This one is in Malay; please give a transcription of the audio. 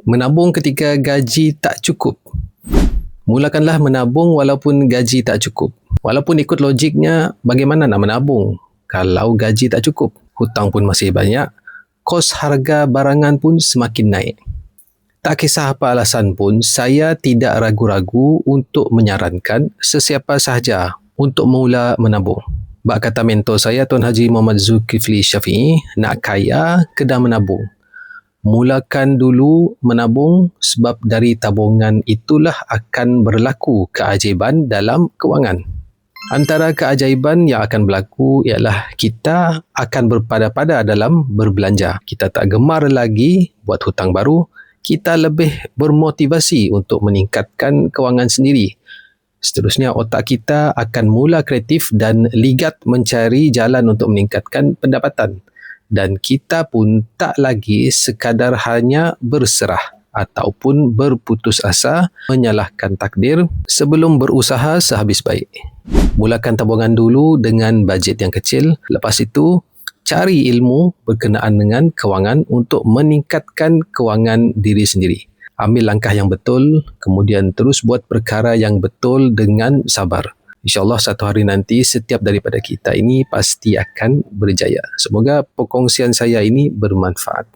Menabung ketika gaji tak cukup. Mulakanlah menabung walaupun gaji tak cukup. Walaupun ikut logiknya, bagaimana nak menabung kalau gaji tak cukup? Hutang pun masih banyak, kos harga barangan pun semakin naik. Tak kisah apa alasan pun, saya tidak ragu-ragu untuk menyarankan sesiapa sahaja untuk mula menabung. Bak kata mentor saya, Tuan Haji Muhammad Zulkifli Syafi'i, nak kaya, kena menabung. Mulakan dulu menabung sebab dari tabungan itulah akan berlaku keajaiban dalam kewangan. Antara keajaiban yang akan berlaku ialah kita akan berpada-pada dalam berbelanja. Kita tak gemar lagi buat hutang baru, kita lebih bermotivasi untuk meningkatkan kewangan sendiri. Seterusnya, otak kita akan mula kreatif dan ligat mencari jalan untuk meningkatkan pendapatan. Dan kita pun tak lagi sekadar hanya berserah ataupun berputus asa menyalahkan takdir sebelum berusaha sehabis baik. Mulakan tabungan dulu dengan bajet yang kecil. Lepas itu, cari ilmu berkenaan dengan kewangan untuk meningkatkan kewangan diri sendiri. Ambil langkah yang betul, kemudian terus buat perkara yang betul dengan sabar. InsyaAllah satu hari nanti setiap daripada kita ini pasti akan berjaya. Semoga perkongsian saya ini bermanfaat.